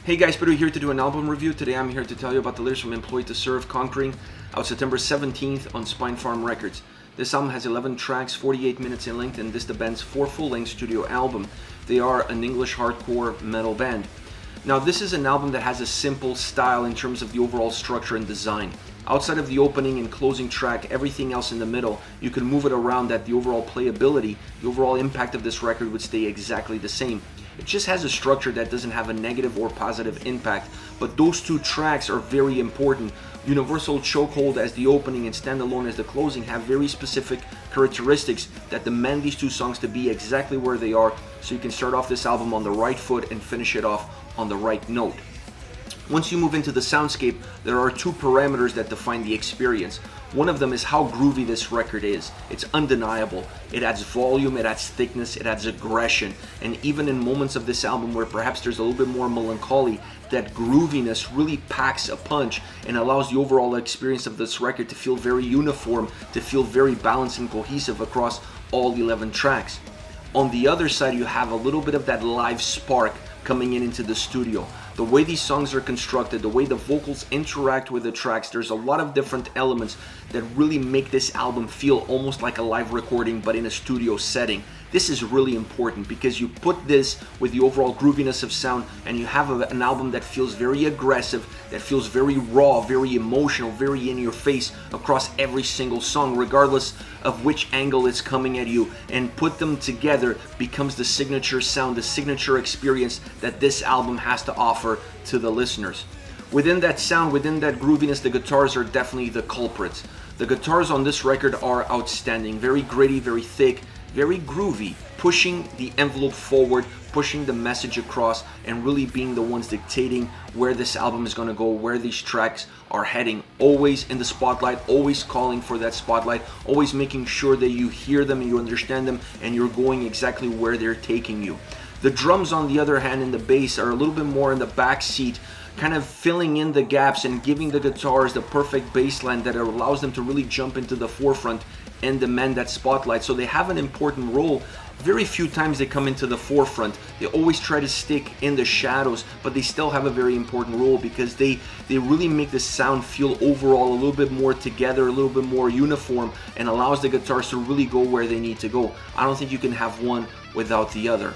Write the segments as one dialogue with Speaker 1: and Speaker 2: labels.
Speaker 1: Hey guys, Peter here to do an album review. Today I'm here to tell you about the lyrics from Employed to Serve Conquering, out September 17th on Spine Farm Records. This album has 11 tracks, 48 minutes in length, and this is the band's 4th full-length studio album. They are an English hardcore metal band. Now this is an album that has a simple style in terms of the overall structure and design. Outside of the opening and closing track, everything else in the middle, you can move it around that the overall playability, the overall impact of this record would stay exactly the same. It just has a structure that doesn't have a negative or positive impact, but those two tracks are very important. Universal Chokehold as the opening and Standalone as the closing have very specific characteristics that demand these two songs to be exactly where they are, so you can start off this album on the right foot and finish it off on the right note. Once you move into the soundscape, there are two parameters that define the experience. One of them is how groovy this record is. It's undeniable. It adds volume, it adds thickness, it adds aggression. And even in moments of this album where perhaps there's a little bit more melancholy, that grooviness really packs a punch and allows the overall experience of this record to feel very uniform, to feel very balanced and cohesive across all 11 tracks. On the other side, you have a little bit of that live spark coming into the studio. The way these songs are constructed, the way the vocals interact with the tracks, there's a lot of different elements that really make this album feel almost like a live recording but in a studio setting. This is really important because you put this with the overall grooviness of sound and you have an album that feels very aggressive, that feels very raw, very emotional, very in your face across every single song, regardless of which angle it's coming at you, and put them together becomes the signature sound, the signature experience that this album has to offer to the listeners. Within that sound, within that grooviness, the guitars are definitely the culprits. The guitars on this record are outstanding, very gritty, very thick, very groovy, pushing the envelope forward, pushing the message across, and really being the ones dictating where this album is going to go, where these tracks are heading. Always in the spotlight, always calling for that spotlight, always making sure that you hear them and you understand them and you're going exactly where they're taking you. The drums, on the other hand, and the bass are a little bit more in the back seat, kind of filling in the gaps and giving the guitars the perfect bass line that allows them to really jump into the forefront and demand that spotlight. So they have an important role. Very few times they come into the forefront. They always try to stick in the shadows, but they still have a very important role because they really make the sound feel overall a little bit more together, a little bit more uniform, and allows the guitars to really go where they need to go. I don't think you can have one without the other.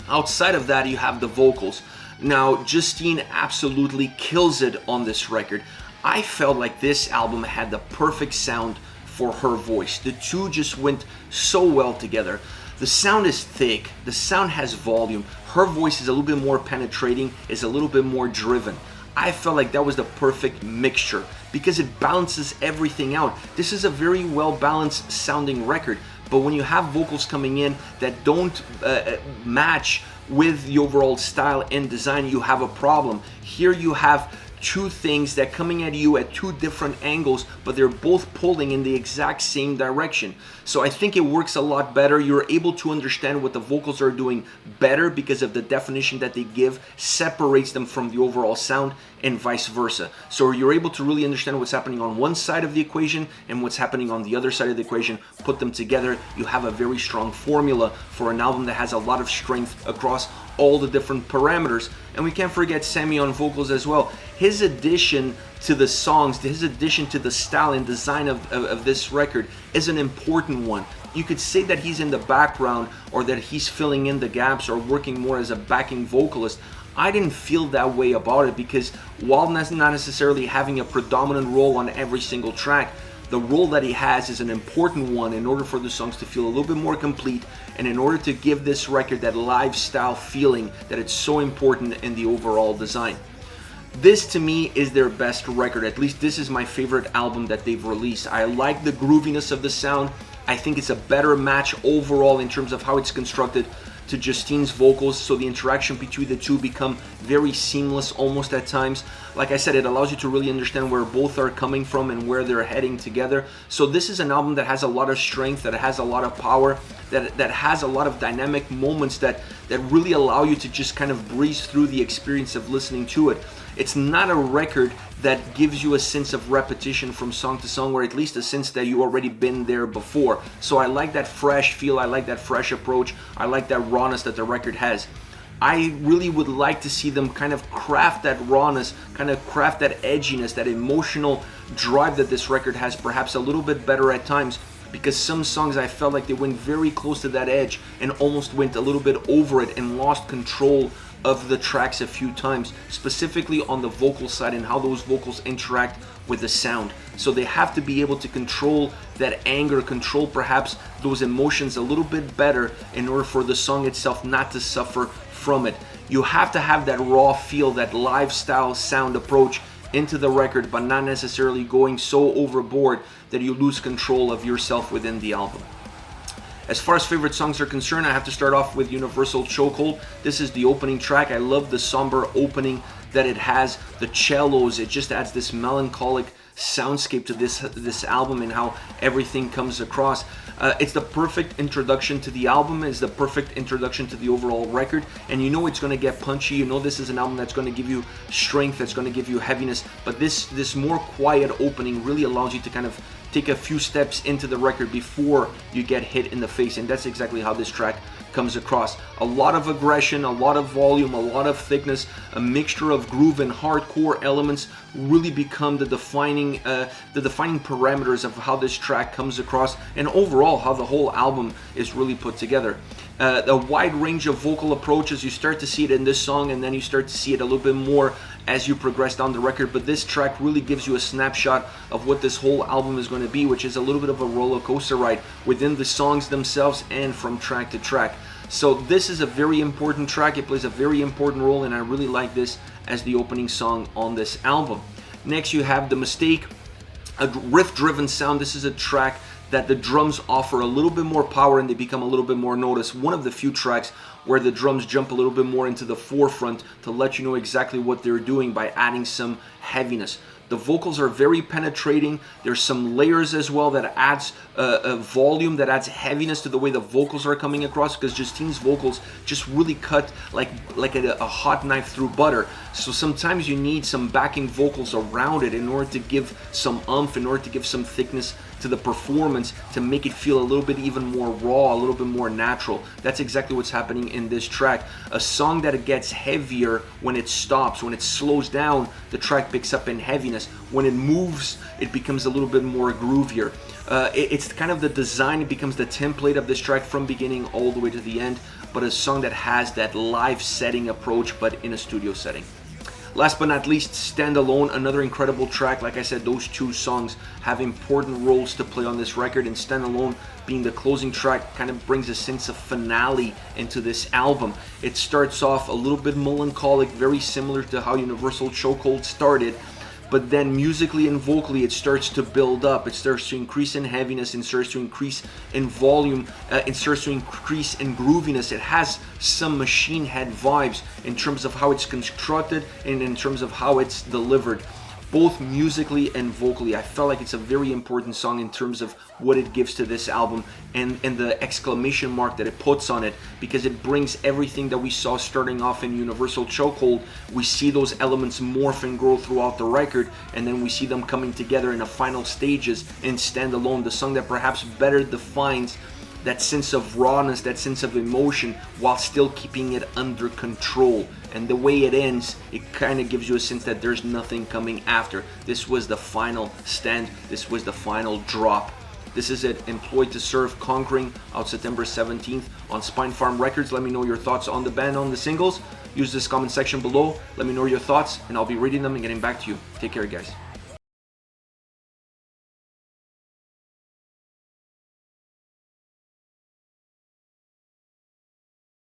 Speaker 1: Outside of that, you have the vocals. Now, Justine absolutely kills it on this record. I felt like this album had the perfect sound for her voice. The two just went so well together. The sound is thick, the sound has volume, her voice is a little bit more penetrating, is a little bit more driven. I felt like that was the perfect mixture because it balances everything out. This is a very well balanced sounding record, but when you have vocals coming in that don't match with the overall style and design, you have a problem. Here you have two things that coming at you at two different angles, but they're both pulling in the exact same direction. So I think it works a lot better. You're able to understand what the vocals are doing better because of the definition that they give separates them from the overall sound, and vice versa. So you're able to really understand what's happening on one side of the equation and what's happening on the other side of the equation. Put them together, you have a very strong formula for an album that has a lot of strength across all the different parameters. And we can't forget Sammy on vocals as well. His addition to the songs, his addition to the style and design of this record is an important one. You could say that he's in the background or that he's filling in the gaps or working more as a backing vocalist. I didn't feel that way about it because while not necessarily having a predominant role on every single track, the role that he has is an important one in order for the songs to feel a little bit more complete and in order to give this record that lifestyle feeling that it's so important in the overall design. This to me is their best record. At least this is my favorite album that they've released. I like the grooviness of the sound. I think it's a better match overall in terms of how it's constructed to Justine's vocals, so the interaction between the two become very seamless almost at times. Like I said, it allows you to really understand where both are coming from and where they're heading together. So this is an album that has a lot of strength, that has a lot of power, that has a lot of dynamic moments that really allow you to just kind of breeze through the experience of listening to it. It's not a record that gives you a sense of repetition from song to song, or at least a sense that you already been there before. So I like that fresh feel, I like that fresh approach, I like that rawness that the record has. I really would like to see them kind of craft that rawness, kind of craft that edginess, that emotional drive that this record has, perhaps a little bit better at times, because some songs I felt like they went very close to that edge and almost went a little bit over it and lost control of the tracks a few times, specifically on the vocal side and how those vocals interact with the sound. So they have to be able to control that anger, control perhaps those emotions a little bit better in order for the song itself not to suffer from it. You have to have that raw feel, that live style sound approach into the record, but not necessarily going so overboard that you lose control of yourself within the album. As far as favorite songs are concerned, I have to start off with Universal Chokehold. This is the opening track. I love the somber opening that it has. The cellos, it just adds this melancholic soundscape to this album and how everything comes across. It's the perfect introduction to the album. It's the perfect introduction to the overall record, and you know it's going to get punchy. You know this is an album that's going to give you strength, that's going to give you heaviness, but this more quiet opening really allows you to kind of take a few steps into the record before you get hit in the face, and that's exactly how this track comes across. A lot of aggression, a lot of volume, a lot of thickness, a mixture of groove and hardcore elements really become the defining parameters of how this track comes across, and overall how the whole album is really put together. A wide range of vocal approaches, you start to see it in this song, and then you start to see it a little bit more as you progress down the record, but this track really gives you a snapshot of what this whole album is going to be, which is a little bit of a roller coaster ride within the songs themselves and from track to track. So this is a very important track. It plays a very important role, and I really like this as the opening song on this album. Next you have The Mistake, a riff-driven sound. This is a track that the drums offer a little bit more power and they become a little bit more noticed. One of the few tracks where the drums jump a little bit more into the forefront to let you know exactly what they're doing by adding some heaviness. The vocals are very penetrating. There's some layers as well that adds a volume, that adds heaviness to the way the vocals are coming across, because Justine's vocals just really cut like a hot knife through butter. So sometimes you need some backing vocals around it in order to give some oomph, in order to give some thickness to the performance, to make it feel a little bit even more raw, a little bit more natural. That's exactly what's happening in this track. A song that gets heavier when it stops. When it slows down, the track picks up in heaviness. When it moves, it becomes a little bit more groovier. It's kind of the design, it becomes the template of this track from beginning all the way to the end, but a song that has that live setting approach, but in a studio setting. Last but not least, Standalone, another incredible track. Like I said, those two songs have important roles to play on this record, and Standalone, being the closing track, kind of brings a sense of finale into this album. It starts off a little bit melancholic, very similar to how Universal Chokehold started, but then musically and vocally it starts to build up. It starts to increase in heaviness, and starts to increase in volume, it starts to increase in grooviness. It has some Machine Head vibes in terms of how it's constructed and in terms of how it's delivered, both musically and vocally. I felt like it's a very important song in terms of what it gives to this album, and the exclamation mark that it puts on it, because it brings everything that we saw starting off in Universal Chokehold. We see those elements morph and grow throughout the record, and then we see them coming together in the final stages in Standalone, the song that perhaps better defines that sense of rawness, that sense of emotion, while still keeping it under control. And the way it ends, it kind of gives you a sense that there's nothing coming after. This was the final stand. This was the final drop. This is it, Employed to Serve, Conquering, out September 17th on Spine Farm Records. Let me know your thoughts on the band, on the singles. Use this comment section below. Let me know your thoughts, and I'll be reading them and getting back to you. Take care, guys.